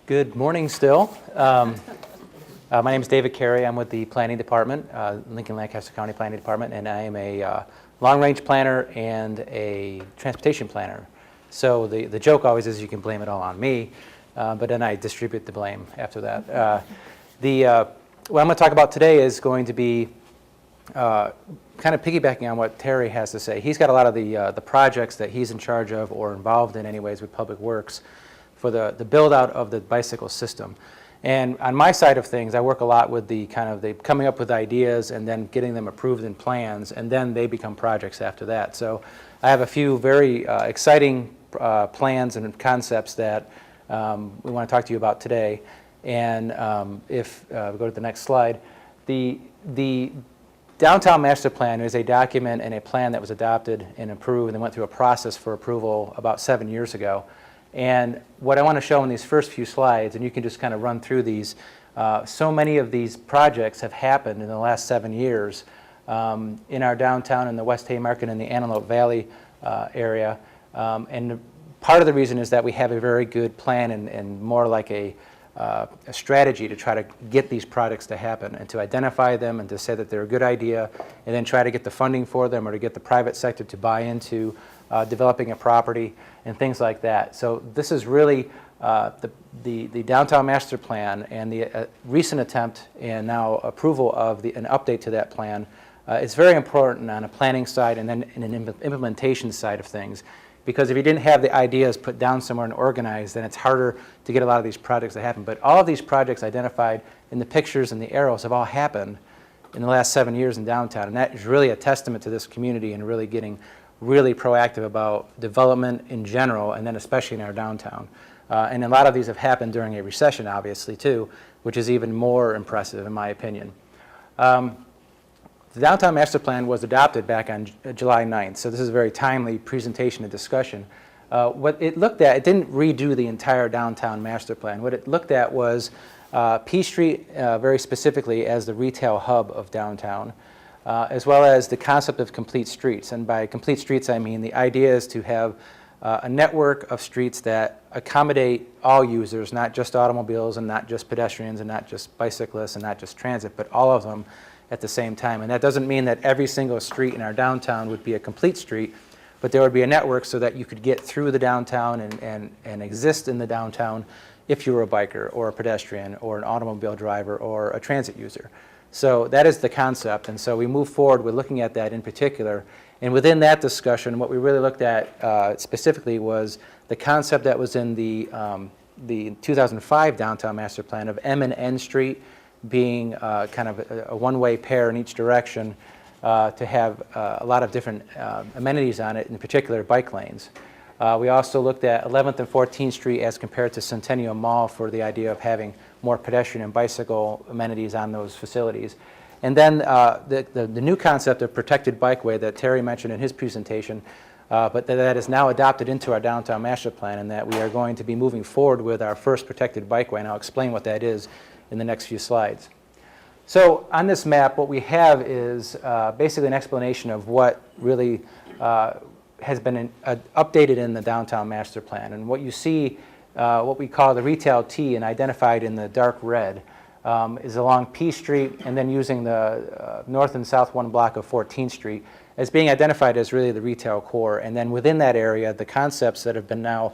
Good morning still. My name is David Cary. I'm with the Planning Department, Lincoln-Lancaster County Planning Department, and I am a long-range planner and a transportation planner. So the joke always is you can blame it all on me, but then I distribute the blame after that. What I'm going to talk about today is going to be kind of piggybacking on what Terry has to say. He's got a lot of the projects that he's in charge of or involved in anyways with Public Works for the build out of the bicycle system. And on my side of things, I work a lot with the coming up with ideas and then getting them approved in plans, and then they become projects after that. So I have a few very exciting plans and concepts that we want to talk to you about today. And if we go to the next slide, the Downtown Master Plan is a document and a plan that was adopted and approved and went through a process for approval about 7 years ago. And what I want to show in these first few slides, and you can just kind of run through these, so many of these projects have happened in the last 7 years in our downtown, in the West Haymarket and the Antelope Valley area. And part of the reason is that we have a very good plan and more like a strategy to try to get these projects to happen and to identify them and to say that they're a good idea and then try to get the funding for them or to get the private sector to buy into developing a property and things like that. So this is really the Downtown Master Plan and the recent attempt and now approval of an update to that plan. It's very important on a planning side and then in an implementation side of things. Because if you didn't have the ideas put down somewhere and organized, then it's harder to get a lot of these projects to happen. But all of these projects identified in the pictures and the arrows have all happened in the last 7 years in downtown. And that is really a testament to this community and really getting really proactive about development in general, and then especially in our downtown. And a lot of these have happened during a recession, obviously, too, which is even more impressive, in my opinion. The Downtown Master Plan was adopted back on July 9th, so this is a very timely presentation and discussion. What it looked at, it didn't redo the entire Downtown Master Plan. What it looked at was P Street very specifically as the retail hub of downtown, as well as the concept of complete streets. And by complete streets, I mean the idea is to have a network of streets that accommodate all users, not just automobiles and not just pedestrians and not just bicyclists and not just transit, but all of them at the same time. And that doesn't mean that every single street in our downtown would be a complete street, but there would be a network so that you could get through the downtown and exist in the downtown if you were a biker or a pedestrian or an automobile driver or a transit user. So that is the concept, and so we move forward with looking at that in particular. And within that discussion, what we really looked at specifically was the concept that was in the 2005 Downtown Master Plan of M and N Street being kind of a one-way pair in each direction to have a lot of different amenities on it, in particular bike lanes. We also looked at 11th and 14th Street as compared to Centennial Mall for the idea of having more pedestrian and bicycle amenities on those facilities. And then the new concept of protected bikeway that Terry mentioned in his presentation, but that is now adopted into our Downtown Master Plan, and that we are going to be moving forward with our first protected bikeway, and I'll explain what that is in the next few slides. So on this map, what we have is basically an explanation of what really has been updated in the Downtown Master Plan. And what you see, what we call the retail T and identified in the dark red, is along P Street and then using the north and south one block of 14th Street as being identified as really the retail core. And then within that area, the concepts that have been now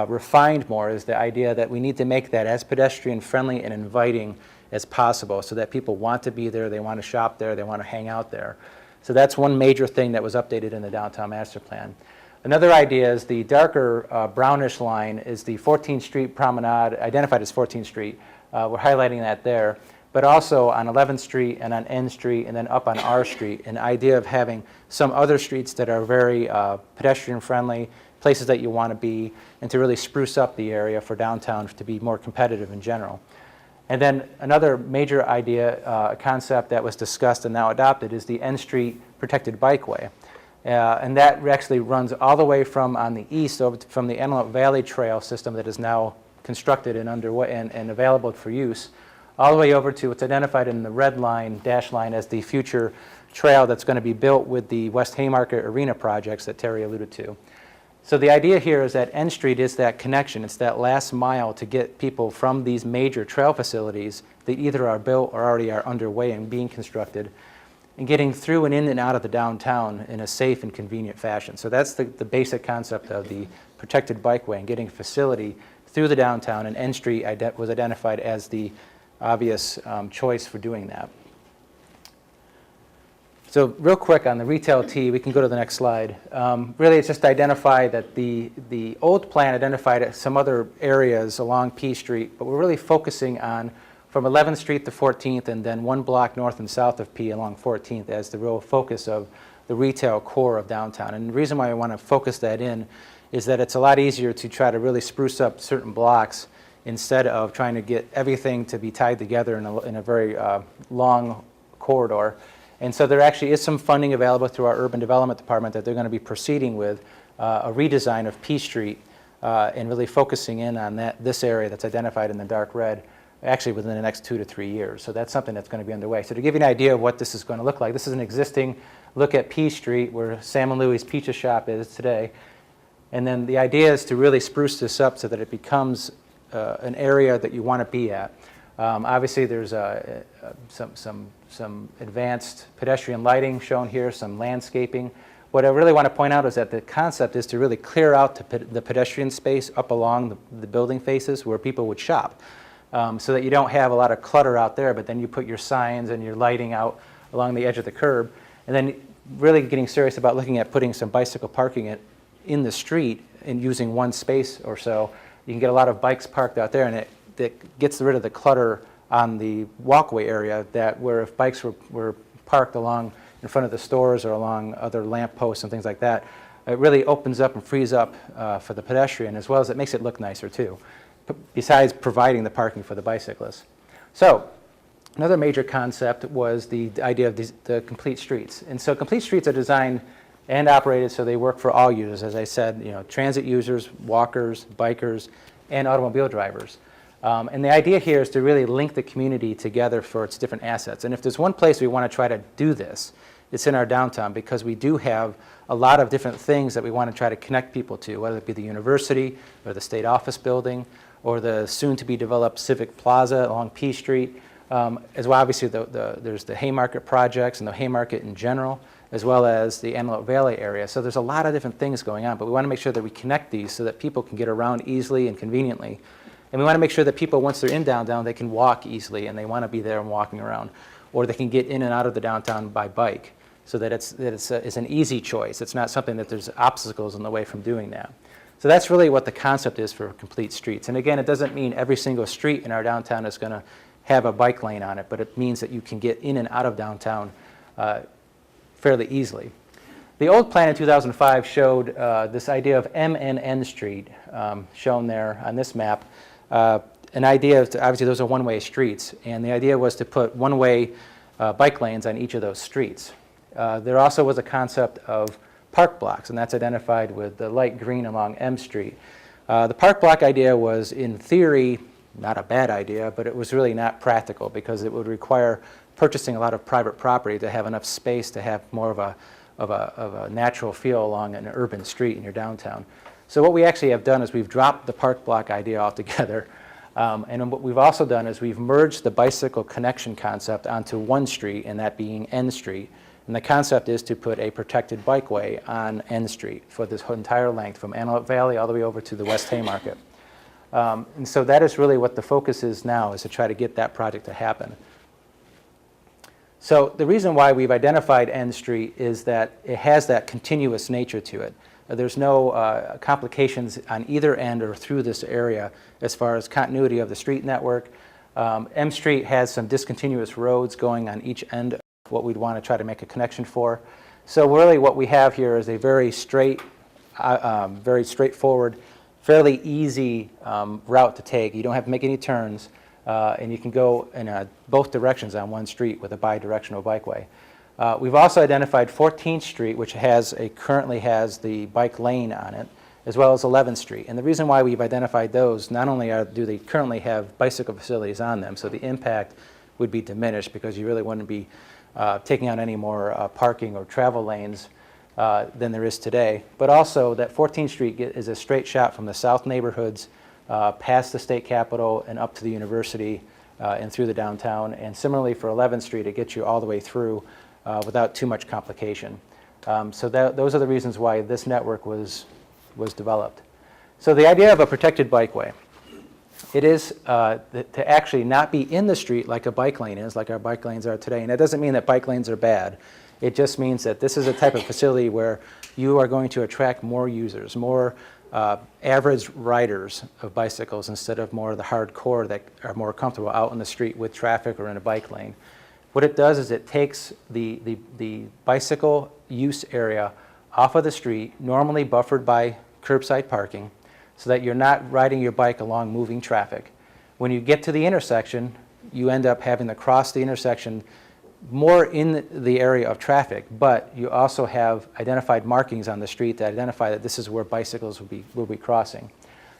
refined more is the idea that we need to make that as pedestrian friendly and inviting as possible so that people want to be there, they want to shop there, they want to hang out there. So that's one major thing that was updated in the Downtown Master Plan. Another idea is the darker brownish line is the 14th Street Promenade, identified as 14th Street. We're highlighting that there. But also on 11th Street and on N Street and then up on R Street, an idea of having some other streets that are very pedestrian friendly, places that you want to be, and to really spruce up the area for downtown to be more competitive in general. And then another major idea, concept that was discussed and now adopted is the N Street Protected Bikeway. And that actually runs all the way from on the east over from the Antelope Valley Trail system that is now constructed and underway and available for use, all the way over to what's identified in the red line, dash line, as the future trail that's going to be built with the West Haymarket Arena projects that Terry alluded to. So the idea here is that N Street is that connection. It's that last mile to get people from these major trail facilities that either are built or already are underway and being constructed, and getting through and in and out of the downtown in a safe and convenient fashion. So that's the basic concept of the protected bikeway, and getting a facility through the downtown, and N Street was identified as the obvious choice for doing that. So real quick on the retail T, we can go to the next slide. Really, it's just to identify that the old plan identified some other areas along P Street, but we're really focusing on from 11th Street to 14th, and then one block north and south of P along 14th as the real focus of the retail core of downtown. And the reason why I want to focus that in is that it's a lot easier to try to really spruce up certain blocks instead of trying to get everything to be tied together in a very long corridor. And so there actually is some funding available through our Urban Development Department that they're going to be proceeding with a redesign of P Street and really focusing in on this area that's identified in the dark red, actually within the next 2 to 3 years. So that's something that's going to be underway. So to give you an idea of what this is going to look like, this is an existing look at P Street where Sam and Louie's Pizza Shop is today. And then the idea is to really spruce this up so that it becomes an area that you want to be at. Obviously, there's some advanced pedestrian lighting shown here, some landscaping. What I really want to point out is that the concept is to really clear out the pedestrian space up along the building faces where people would shop, so that you don't have a lot of clutter out there, but then you put your signs and your lighting out along the edge of the curb. And then really getting serious about looking at putting some bicycle parking in the street and using one space or so. You can get a lot of bikes parked out there, and it gets rid of the clutter on the walkway area where if bikes were parked along in front of the stores or along other lamp posts and things like that, it really opens up and frees up for the pedestrian, as well as it makes it look nicer too, besides providing the parking for the bicyclists. So another major concept was the idea of the complete streets. And so complete streets are designed and operated so they work for all users, as I said, transit users, walkers, bikers, and automobile drivers. And the idea here is to really link the community together for its different assets. And if there's one place we want to try to do this, it's in our downtown, because we do have a lot of different things that we want to try to connect people to, whether it be the university or the state office building or the soon-to-be-developed Civic Plaza along P Street. As well, obviously, there's the Haymarket projects and the Haymarket in general, as well as the Antelope Valley area. So there's a lot of different things going on, but we want to make sure that we connect these so that people can get around easily and conveniently. And we want to make sure that people, once they're in downtown, they can walk easily and they want to be there and walking around. Or they can get in and out of the downtown by bike, so that it's an easy choice. It's not something that there's obstacles in the way from doing that. So that's really what the concept is for complete streets. And again, it doesn't mean every single street in our downtown is going to have a bike lane on it, but it means that you can get in and out of downtown fairly easily. The old plan in 2005 showed this idea of M and N Street, shown there on this map. An idea, obviously those are one-way streets, and the idea was to put one-way bike lanes on each of those streets. There also was a concept of park blocks, and that's identified with the light green along M Street. The park block idea was, in theory, not a bad idea, but it was really not practical because it would require purchasing a lot of private property to have enough space to have more of a natural feel along an urban street in your downtown. So what we actually have done is we've dropped the park block idea altogether. And what we've also done is we've merged the bicycle connection concept onto one street, and that being N Street. And the concept is to put a protected bikeway on N Street for this entire length, from Antelope Valley all the way over to the West Haymarket. And so that is really what the focus is now, is to try to get that project to happen. So the reason why we've identified N Street is that it has that continuous nature to it. There's no complications on either end or through this area as far as continuity of the street network. M Street has some discontinuous roads going on each end of what we'd want to try to make a connection for. So really what we have here is a very very straightforward, fairly easy route to take. You don't have to make any turns, and you can go in both directions on one street with a bi-directional bikeway. We've also identified 14th Street, which currently has the bike lane on it, as well as 11th Street. And the reason why we've identified those, not only do they currently have bicycle facilities on them, so the impact would be diminished because you really wouldn't be taking on any more parking or travel lanes than there is today. But also that 14th Street is a straight shot from the south neighborhoods past the state capitol and up to the university and through the downtown. And similarly for 11th Street, it gets you all the way through without too much complication. So those are the reasons why this network was developed. So the idea of a protected bikeway, it is to actually not be in the street like a bike lane is, like our bike lanes are today. And that doesn't mean that bike lanes are bad. It just means that this is a type of facility where you are going to attract more users, more average riders of bicycles instead of more of the hardcore that are more comfortable out in the street with traffic or in a bike lane. What it does is it takes the bicycle use area off of the street, normally buffered by curbside parking, so that you're not riding your bike along moving traffic. When you get to the intersection, you end up having to cross the intersection more in the area of traffic, but you also have identified markings on the street that identify that this is where bicycles will be crossing.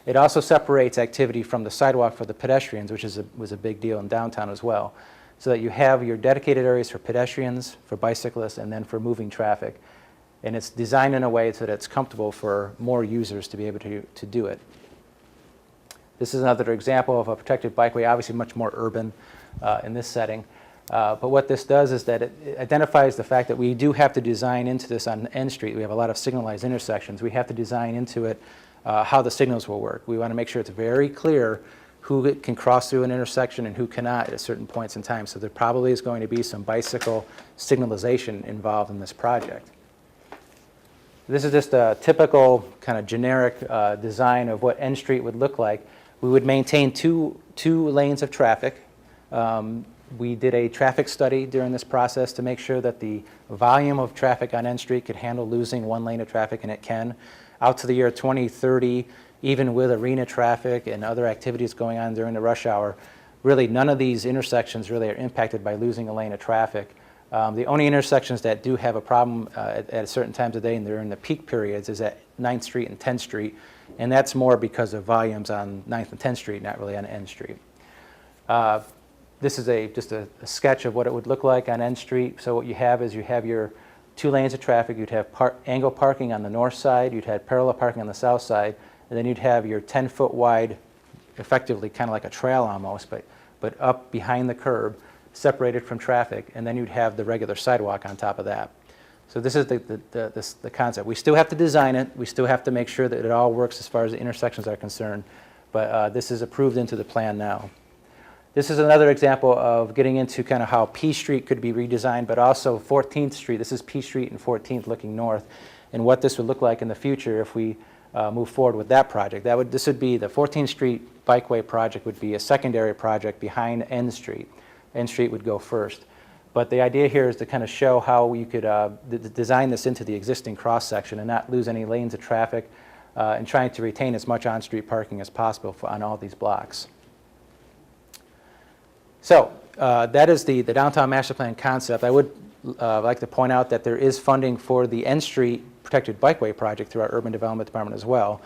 It also separates activity from the sidewalk for the pedestrians, which was a big deal in downtown as well, so that you have your dedicated areas for pedestrians, for bicyclists, and then for moving traffic. And it's designed in a way so that it's comfortable for more users to be able to do it. This is another example of a protected bikeway, obviously much more urban in this setting. But what this does is that it identifies the fact that we do have to design into this on N Street. We have a lot of signalized intersections. We have to design into it how the signals will work. We want to make sure it's very clear who can cross through an intersection and who cannot at certain points in time. So there probably is going to be some bicycle signalization involved in this project. This is just a typical kind of generic design of what N Street would look like. We would maintain two lanes of traffic. We did a traffic study during this process to make sure that the volume of traffic on N Street could handle losing one lane of traffic, and it can. Out to the year 2030, even with arena traffic and other activities going on during the rush hour, really none of these intersections really are impacted by losing a lane of traffic. The only intersections that do have a problem at certain times of day and during the peak periods is at 9th Street and 10th Street, and that's more because of volumes on 9th and 10th Street, not really on N Street. This is just a sketch of what it would look like on N Street. So what you have is you have your 2 lanes of traffic. You'd have angle parking on the north side. You'd have parallel parking on the south side. And then you'd have your 10-foot wide, effectively kind of like a trail almost, but up behind the curb, separated from traffic. And then you'd have the regular sidewalk on top of that. So this is the concept. We still have to design it. We still have to make sure that it all works as far as the intersections are concerned. But this is approved into the plan now. This is another example of getting into kind of how P Street could be redesigned, but also 14th Street. This is P Street and 14th looking north, and what this would look like in the future if we move forward with that project. This would be the 14th Street Bikeway project would be a secondary project behind N Street. N Street would go first. But the idea here is to kind of show how you could design this into the existing cross-section and not lose any lanes of traffic and trying to retain as much on-street parking as possible on all these blocks. So that is the downtown master plan concept. I would like to point out that there is funding for the N Street Protected Bikeway project through our Urban Development Department as well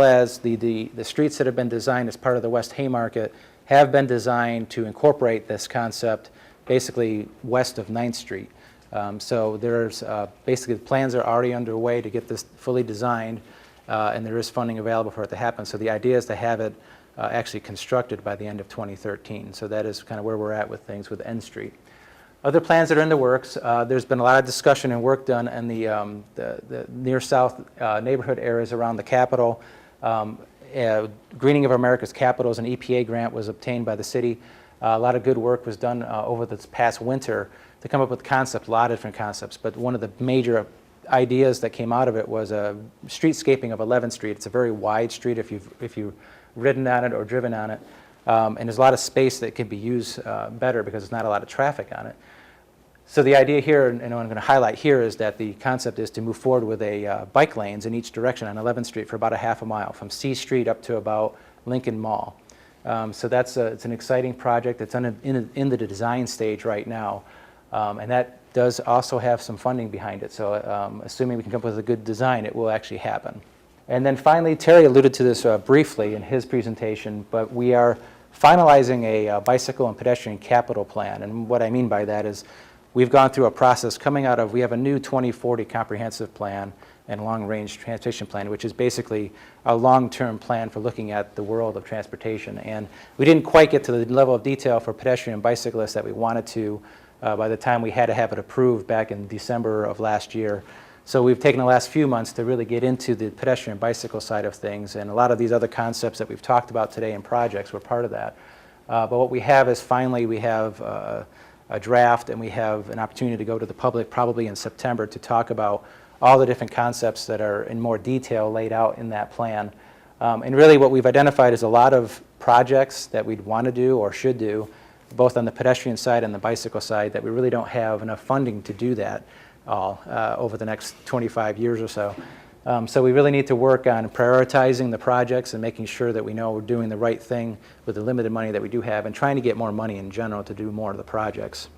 as the streets that have been designed as part of the West Haymarket have been designed to incorporate this concept basically west of 9th Street. So there's basically the plans are already underway to get this fully designed, and there is funding available for it to happen. So the idea is to have it actually constructed by the end of 2013. So that is kind of where we're at with things with N Street. Other plans that are in the works, there's been a lot of discussion and work done in the near south neighborhood areas around the Capitol. Greening of America's Capitals, an EPA grant was obtained by the city. A lot of good work was done over this past winter to come up with concepts, a lot of different concepts, but one of the major ideas that came out of it was a streetscaping of 11th Street. It's a very wide street if you've ridden on it or driven on it. And there's a lot of space that can be used better because there's not a lot of traffic on it. So the idea here, and what I'm going to highlight here, is that the concept is to move forward with bike lanes in each direction on 11th Street for about a half a mile, from C Street up to about Lincoln Mall. So it's an exciting project. It's in the design stage right now. And that does also have some funding behind it. So assuming we can come up with a good design, it will actually happen. And then finally, Terry alluded to this briefly in his presentation, but we are finalizing a bicycle and pedestrian capital plan. And what I mean by that is we've gone through a process coming out of, we have a new 2040 comprehensive plan and long-range transportation plan, which is basically a long-term plan for looking at the world of transportation. And we didn't quite get to the level of detail for pedestrian and bicyclists that we wanted to by the time we had to have it approved back in December of last year. So we've taken the last few months to really get into the pedestrian and bicycle side of things, and a lot of these other concepts that we've talked about today in projects were part of that. But what we have is finally we have a draft, and we have an opportunity to go to the public probably in September to talk about all the different concepts that are in more detail laid out in that plan. And really what we've identified is a lot of projects that we'd want to do or should do, both on the pedestrian side and the bicycle side, that we really don't have enough funding to do that all over the next 25 years or so. So we really need to work on prioritizing the projects and making sure that we know we're doing the right thing with the limited money that we do have, and trying to get more money in general to do more of the projects.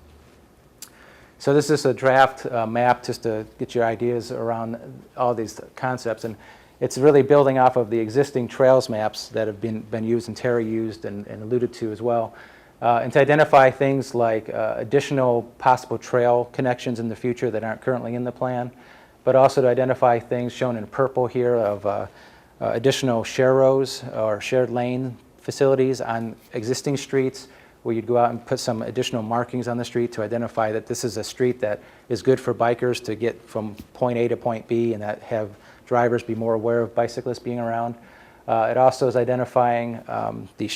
So this is a draft map just to get your ideas around all these concepts, and it's really building off of the existing trails maps that have been used and Cary used and alluded to as well. And to identify things like additional possible trail connections in the future that aren't currently in the plan, but also to identify things shown in purple here of additional share rows or shared lane facilities on existing streets, where you'd go out and put some additional markings on the street to identify that this is a street that is good for bikers to get from point A to point B, and that have drivers be more aware of bicyclists being around. It also is identifying the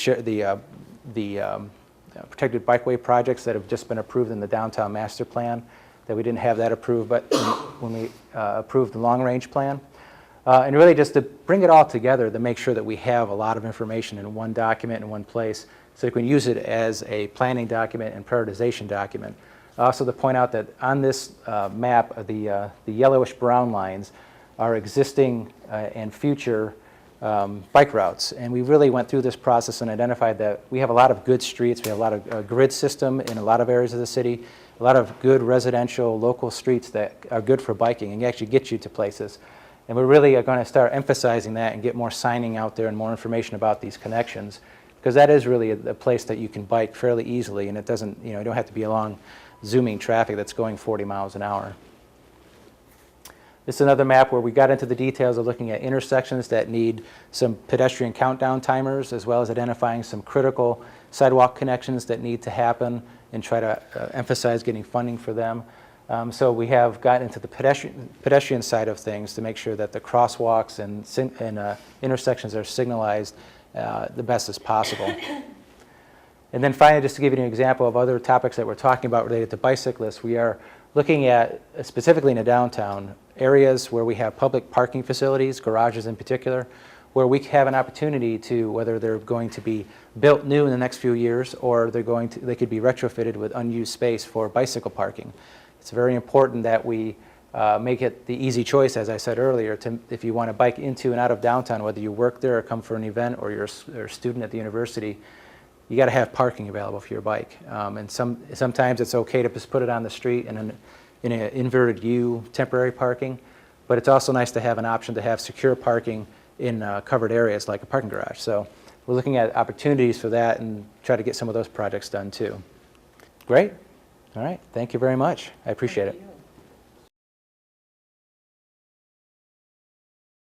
protected bikeway projects that have just been approved in the downtown master plan, that we didn't have that approved but when we approved the long-range plan. And really just to bring it all together to make sure that we have a lot of information in one document in one place, so you can use it as a planning document and prioritization document. Also to point out that on this map, the yellowish brown lines are existing and future bike routes, and we really went through this process and identified that we have a lot of good streets, we have a lot of grid system in a lot of areas of the city, a lot of good residential local streets that are good for biking and actually get you to places. And we really are going to start emphasizing that and get more signing out there and more information about these connections, because that is really a place that you can bike fairly easily, and it doesn't, you don't have to be along zooming traffic that's going 40 miles an hour. This is another map where we got into the details of looking at intersections that need some pedestrian countdown timers, as well as identifying some critical sidewalk connections that need to happen and try to emphasize getting funding for them. So we have gotten into the pedestrian side of things to make sure that the crosswalks and intersections are signalized the best as possible. And then finally, just to give you an example of other topics that we're talking about related to bicyclists, we are looking at, specifically in the downtown, areas where we have public parking facilities, garages in particular, where we have an opportunity to, whether they're going to be built new in the next few years or they could be retrofitted with unused space for bicycle parking. It's very important that we make it the easy choice, as I said earlier, if you want to bike into and out of downtown, whether you work there or come for an event or you're a student at the university, you got to have parking available for your bike. And sometimes it's okay to just put it on the street in an inverted U temporary parking, but it's also nice to have an option to have secure parking in covered areas like a parking garage. So we're looking at opportunities for that and try to get some of those projects done too. Great. All right. Thank you very much. I appreciate it.